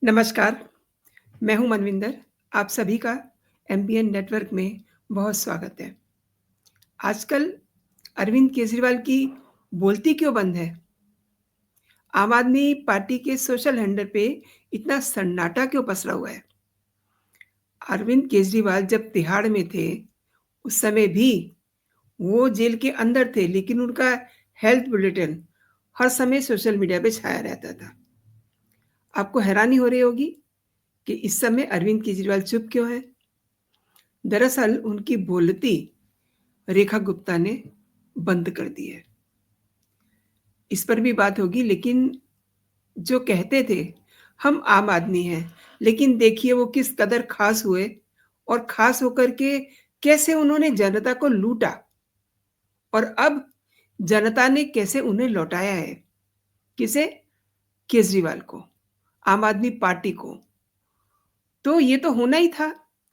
नमस्कार, मैं हूँ मनविंदर। आप सभी का एमबीएन नेटवर्क में बहुत स्वागत है। आजकल अरविंद केजरीवाल की बोलती क्यों बंद है? आम आदमी पार्टी के सोशल हैंडल पे इतना सन्नाटा क्यों पसरा हुआ है? अरविंद केजरीवाल जब तिहाड़ में थे, उस समय भी वो जेल के अंदर थे, लेकिन उनका हेल्थ बुलेटिन हर समय सोशल मीडिया पे छाया रहता था। आपको हैरानी हो रही होगी कि इस समय अरविंद केजरीवाल चुप क्यों हैं? दरअसल उनकी बोलती रेखा गुप्ता ने बंद कर दी है। इस पर भी बात होगी, लेकिन जो कहते थे, हम आम आदमी हैं, लेकिन देखिए वो किस कदर ख़ास हुए और ख़ास होकर के कैसे उन्होंने जनता को लूटा और अब जनता ने कैसे उन्हें लौटाया है। किसे? केजरीवाल को, आम आदमी पार्टी को। तो ये तो होना ही था,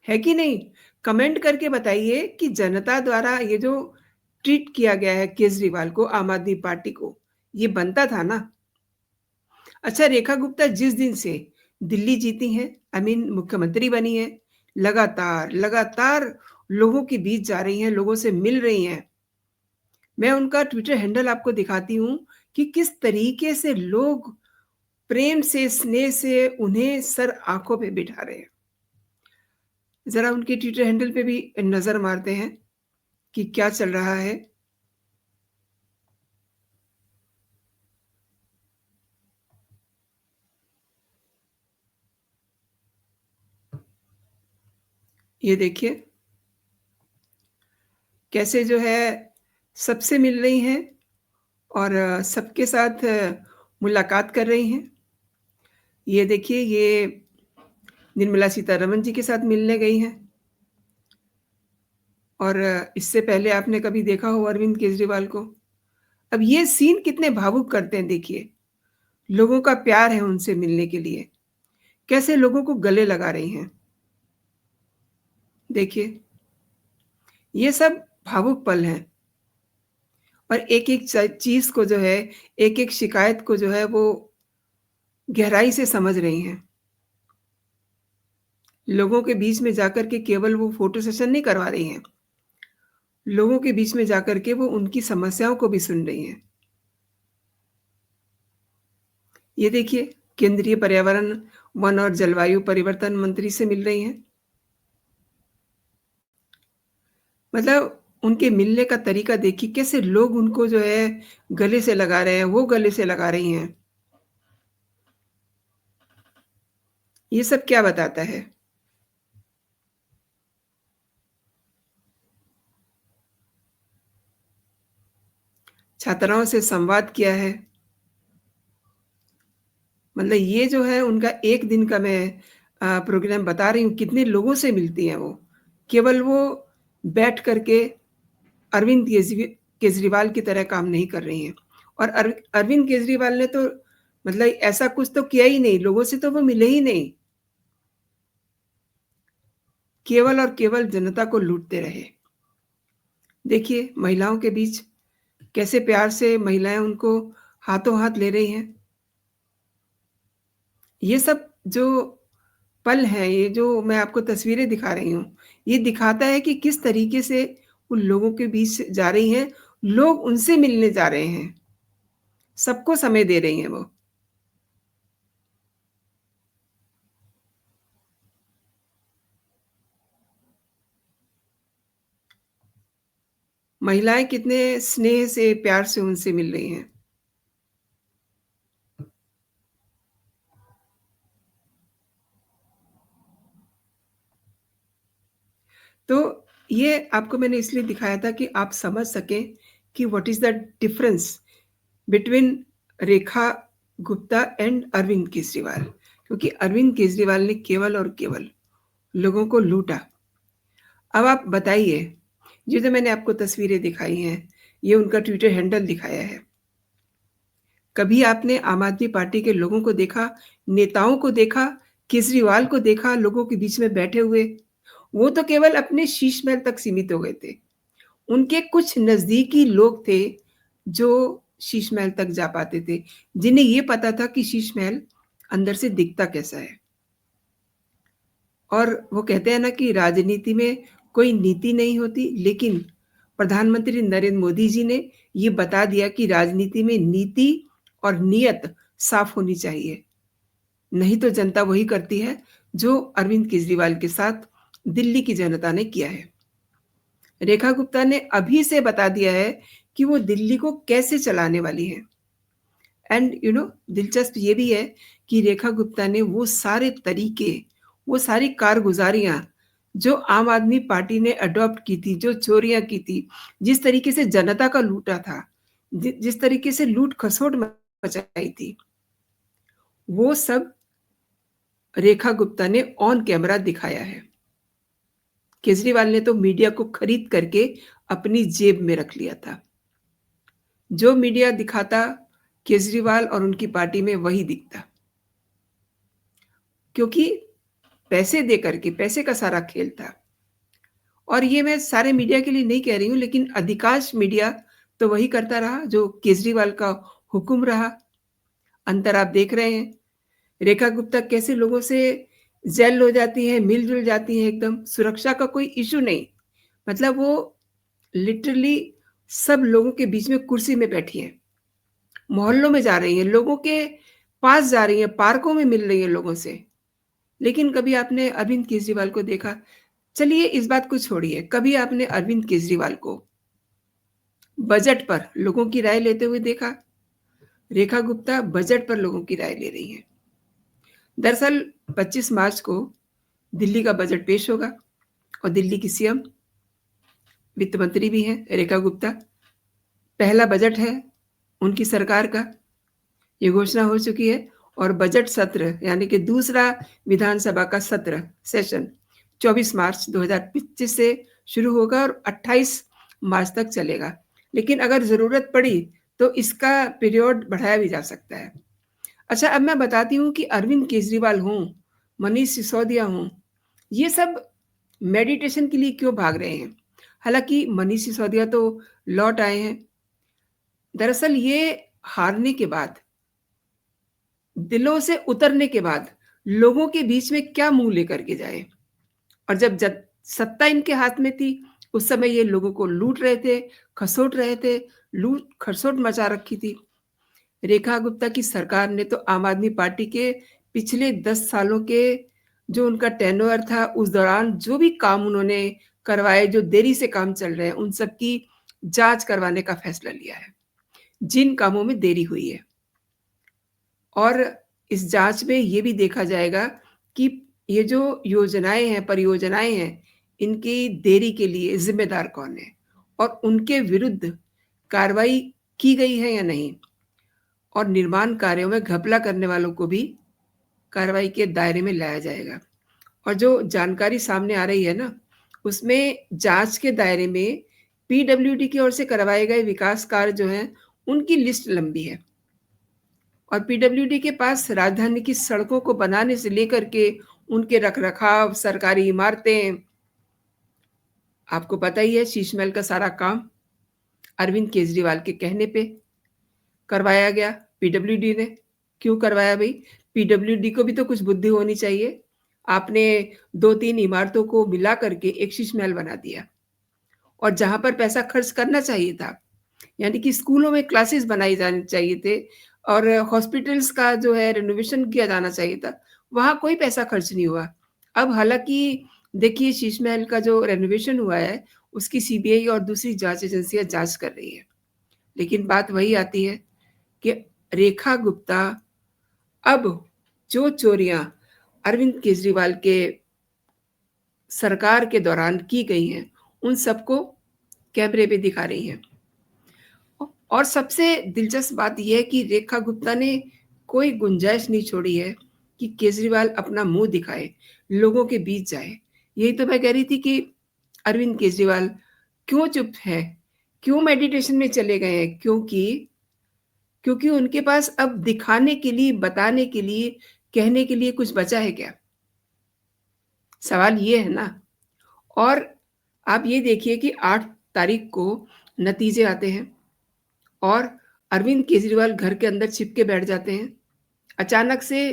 है कि नहीं? कमेंट करके बताइए कि जनता द्वारा ये जो ट्रीट किया गया है केजरीवाल को, आम आदमी पार्टी को, ये बनता था ना? अच्छा, रेखा गुप्ता जिस दिन से दिल्ली जीती हैं, मुख्यमंत्री बनी हैं, लगातार लोगों के बीच जा रही हैं, लोगों से मिल रही हैं। मैं उनका ट्विटर हैंडल आपको दिखाती हूँ कि किस तरीके से लोग प्रेम से, स्नेह से उन्हें सर आँखों पे बिठा रहे हैं। ज़रा उनके ट्विटर हैंडल पे भी नज़र मारते हैं कि क्या चल रहा है। ये देखिए, कैसे जो है सबसे मिल रही हैं और सबके साथ मुलाकात कर रही हैं। ये देखिए, ये निर्मला सीतारमण जी के साथ मिलने गई हैं और इससे पहले आपने कभी देखा हो अरविंद केजरीवाल को? अब ये सीन कितने भावुक करते हैं देखिए। लोगों का प्यार है उनसे मिलने के लिए। कैसे लोगों को गले लगा रही हैं। देखिए, ये सब भावुक पल हैं और एक-एक चीज़ को जो है, एक-एक शिकायत को जो है वो गहराई से समझ रही हैं। लोगों के बीच में जाकर के केवल वो फ़ोटो सेशन नहीं करवा रही हैं। लोगों के बीच में जाकर के वो उनकी समस्याओं को भी सुन रही हैं। ये देखिए, केंद्रीय पर्यावरण, वन और जलवायु परिवर्तन मंत्री से मिल रही हैं। मतलब उनके मिलने का तरीका देखिए, कैसे लोग उनको जो है गले से लगा रहे हैं, वो गले से लगा रही हैं। ये सब क्या बताता है? छात्राओं से संवाद किया है। मतलब ये जो है उनका एक दिन का मैं प्रोग्राम बता रही हूँ, कितने लोगों से मिलती हैं वो। केवल वो बैठ कर के अरविंद केजरीवाल की तरह काम नहीं कर रही हैं और अरविंद केजरीवाल ने तो मतलब ऐसा कुछ तो किया ही नहीं, लोगों से तो वो मिले ही नहीं। केवल और केवल जनता को लूटते रहे। देखिए, महिलाओं के बीच कैसे प्यार से महिलाएँ उनको हाथों-हाथ ले रही हैं। ये सब जो पल हैं, ये जो मैं आपको तस्वीरें दिखा रही हूँ, ये दिखाता है कि किस तरीके से उन लोगों के बीच जा रही हैं, लोग उनसे मिलने जा रहे हैं, सबको समय दे रही हैं वो। महिलाएँ कितने स्नेह से, प्यार से उनसे मिल रही हैं। तो ये आपको मैंने इसलिए दिखाया था कि आप समझ सकें कि what is the difference between Rekha Gupta and Arvind Kejriwal. क्योंकि अरविंद केजरीवाल ने केवल और केवल लोगों को लूटा। अब आप बताइए, ये जो मैंने आपको तस्वीरें दिखाई हैं, ये उनका ट्विटर हैंडल दिखाया है। कभी आपने आम आदमी पार्टी के लोगों को देखा, नेताओं को देखा, केजरीवाल को देखा लोगों के बीच में बैठे हुए? वो तो केवल अपने शीश महल तक सीमित हो गए थे। उनके कुछ नज़दीकी लोग थे, जो शीश महल तक जा पाते थे, जिन्हें ये पता था कि शीश महल अंदर से दिखता कैसा है। और वो कहते हैं ना कि राजनीति में कोई नीति नहीं होती, लेकिन प्रधानमंत्री नरेंद्र मोदी जी ने ये बता दिया कि राजनीति में नीति और नियत साफ होनी चाहिए। नहीं तो जनता वही करती है जो अरविंद केजरीवाल के साथ दिल्ली की जनता ने किया है। रेखा गुप्ता ने अभी से बता दिया है कि वो दिल्ली को कैसे चलाने वाली हैं। एंड दिलचस्प ये भी है कि रेखा गुप्ता ने वो सारे तरीके, वो सारी कारगुजारियां जो आम आदमी पार्टी ने अडॉप्ट की थी, जो चोरियां की थी, जिस तरीके से जनता का लूटा था, जिस तरीके से लूट खसोट मचाई थी, वो सब रेखा गुप्ता ने ऑन कैमरा दिखाया है। केजरीवाल ने तो मीडिया को खरीद करके अपनी जेब में रख लिया था। जो मीडिया दिखाता, केजरीवाल और उनकी पार्टी में वही दिखता, क्योंकि पैसे दे करके, पैसे का सारा खेल था। और ये मैं सारे मीडिया के लिए नहीं कह रही हूँ, लेकिन अधिकांश मीडिया तो वही करता रहा जो केजरीवाल का हुक्म रहा। अंतर आप देख रहे हैं। रेखा गुप्ता कैसे लोगों से जेल हो जाती हैं, मिल-जुल जाती हैं एकदम, सुरक्षा का कोई इश्यू नहीं। मतलब वो लिटरली सब लोगों के बीच में कुर्सी में बैठी हैं, मोहल्लों में जा रही हैं, लोगों के पास जा रही हैं, पार्कों में मिल रही हैं लोगों से। लेकिन कभी आपने अरविंद केजरीवाल को देखा? चलिए इस बात को छोड़िए, कभी आपने अरविंद केजरीवाल को बजट पर लोगों की राय लेते हुए देखा? रेखा गुप्ता बजट पर लोगों की राय ले रही हैं। दरअसल 25 मार्च को दिल्ली का बजट पेश होगा और दिल्ली की सीएम वित्त मंत्री भी हैं रेखा गुप्ता। पहला बजट है उनकी सरकार का, ये घोषणा हो चुकी है और बजट सत्र यानी कि दूसरा विधानसभा का सत्र सेशन 24 मार्च 2025 से शुरू होगा और 28 मार्च तक चलेगा। लेकिन अगर ज़रूरत पड़ी तो इसका पीरियड बढ़ाया भी जा सकता है। अच्छा, अब मैं बताती हूँ कि अरविंद केजरीवाल हों, मनीष सिसोदिया हों, ये सब मेडिटेशन के लिए क्यों भाग रहे हैं? हालाँकि मनीष सिसोदिया तो लौट आए हैं। दरअसल ये हारने के बाद, दिलों से उतरने के बाद लोगों के बीच में क्या मुँह लेकर के जाएँ? और जब सत्ता इनके हाथ में थी, उस समय ये लोगों को लूट रहे थे, खसोट रहे थे, लूट-खसोट मचा रखी थी। रेखा गुप्ता की सरकार ने तो आम आदमी पार्टी के पिछले 10 सालों के जो उनका टेन्योर था, उस दौरान जो भी काम उन्होंने करवाए, जो देरी से काम चल रहे हैं, उन सब की जाँच करवाने का फैसला लिया है, जिन कामों में देरी हुई है। और इस जाँच में ये भी देखा जाएगा कि ये जो योजनाएँ हैं, परियोजनाएँ हैं, इनकी देरी के लिए ज़िम्मेदार कौन है और उनके विरुद्ध कार्रवाई की गई है या नहीं? और निर्माण कार्यों में घपला करने वालों को भी कार्रवाई के दायरे में लाया जाएगा। और जो जानकारी सामने आ रही है ना, उसमें जाँच के दायरे में पीडब्ल्यूडी की ओर से करवाए गए विकास कार्य जो हैं, उनकी लिस्ट लंबी है। और पीडब्ल्यूडी के पास राजधानी की सड़कों को बनाने से लेकर के उनके रख-रखाव, सरकारी इमारतें, आपको पता ही है शीश महल का सारा काम अरविंद केजरीवाल के कहने पे करवाया गया पीडब्ल्यूडी ने। क्यों करवाया भई? पीडब्ल्यूडी को भी तो कुछ बुद्धि होनी चाहिए। आपने 2-3 इमारतों को मिला करके एक शीश महल बना दिया और जहाँ पर पैसा खर्च करना चाहिए था, यानी कि स्कूलों में क्लासेस बनाए जाने चाहिए थे और हॉस्पिटल्स का जो है रेनोवेशन किया जाना चाहिए था, वहाँ कोई पैसा खर्च नहीं हुआ। अब हालाँकि देखिए शीश महल का जो रेनोवेशन हुआ है, उसकी सीबीआई और दूसरी जाँच एजेंसियाँ जाँच कर रही हैं। लेकिन बात वही आती है कि रेखा गुप्ता अब जो चोरियाँ अरविंद केजरीवाल के सरकार के दौरान की गई हैं, उन सबको कैमरे पे दिखा रही हैं। और सबसे दिलचस्प बात ये है कि रेखा गुप्ता ने कोई गुंजाइश नहीं छोड़ी है कि केजरीवाल अपना मुँह दिखाए, लोगों के बीच जाए। यही तो मैं कह रही थी कि अरविंद केजरीवाल क्यों चुप हैं? क्यों मेडिटेशन में चले गए हैं? क्योंकि उनके पास अब दिखाने के लिए, बताने के लिए, कहने के लिए कुछ बचा है क्या? सवाल ये है ना। और आप ये देखिए कि 8 तारीख को नतीजे आते हैं और अरविंद केजरीवाल घर के अंदर छिप के बैठ जाते हैं। अचानक से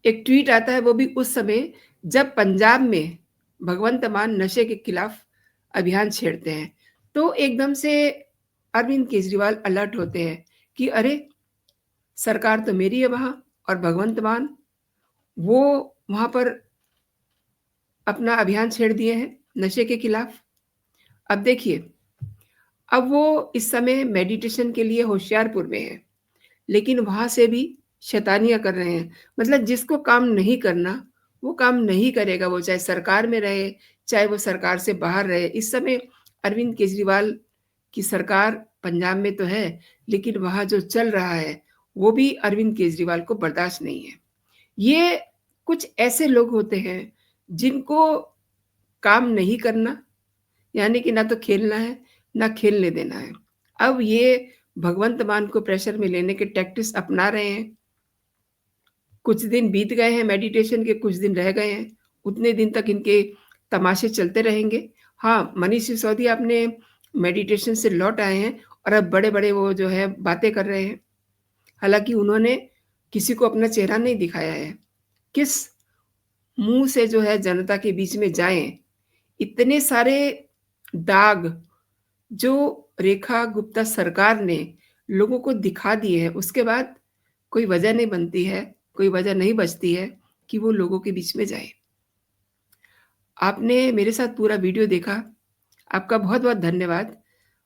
एक ट्वीट आता है, वो भी उस समय जब पंजाब में भगवंत मान नशे के खिलाफ अभियान छेड़ते हैं, तो एकदम से अरविंद केजरीवाल अलर्ट होते हैं कि अरे! सरकार तो मेरी है वहाँ और भगवंत मान वो वहाँ पर अपना अभियान छेड़ दिए हैं नशे के खिलाफ। अब देखिए, अब वो इस समय मेडिटेशन के लिए होशियारपुर में हैं, लेकिन वहाँ से भी शैतानियाँ कर रहे हैं। मतलब जिसको काम नहीं करना, वो काम नहीं करेगा, वो चाहे सरकार में रहे, चाहे वो सरकार से बाहर रहे। इस समय अरविंद केजरीवाल की सरकार पंजाब में तो है, लेकिन वहाँ जो चल रहा है, वो भी अरविंद केजरीवाल को बर्दाश्त नहीं है। ये कुछ ऐसे लोग होते हैं, जिनको काम नहीं करना, यानी कि ना तो खेलना है, ना खेलने देना है। अब ये भगवंत मान को प्रेशर में लेने के टैक्टिक्स अपना रहे हैं। कुछ दिन बीत गए हैं मेडिटेशन के, कुछ दिन रह गए हैं। उतने दिन तक इनके तमाशे चलते रहेंगे। हाँ, मनीष सिसोदिया अपने मेडिटेशन से लौट आए हैं और अब बड़े-बड़े वो जो है बातें कर रहे हैं। हालाँकि उन्होंने किसी को अपना चेहरा नहीं दिखाया है। किस मुँह से जो है जनता के बीच में जाएँ? इतने सारे दाग जो रेखा गुप्ता सरकार ने लोगों को दिखा दिए हैं, उसके बाद कोई वजह नहीं बनती है, कोई वजह नहीं बचती है कि वो लोगों के बीच में जाएँ। आपने मेरे साथ पूरा वीडियो देखा, आपका बहुत-बहुत धन्यवाद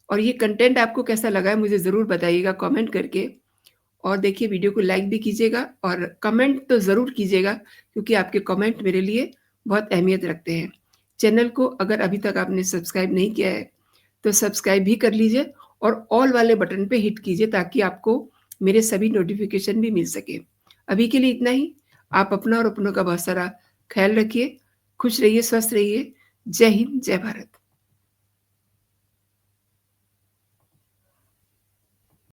और ये कंटेंट आपको कैसा लगा है मुझे ज़रूर बताइएगा कमेंट करके और देखिए वीडियो को लाइक भी कीजिएगा और कमेंट तो ज़रूर कीजिएगा क्योंकि आपके कमेंट मेरे लिए बहुत अहमियत रखते हैं। चैनल को अगर अभी तक आपने सब्सक्राइब नहीं किया है, तो सब्सक्राइब भी कर लीजिए और ऑल वाले बटन पे हिट कीजिए ताकि आपको मेरे सभी नोटिफ़िकेशन भी मिल सके। अभी के लिए इतना ही। आप अपना और अपनों का बहुत सारा ख़्याल रखिए, खुश रहिए, स्वस्थ रहिए। जय हिंद, जय भारत।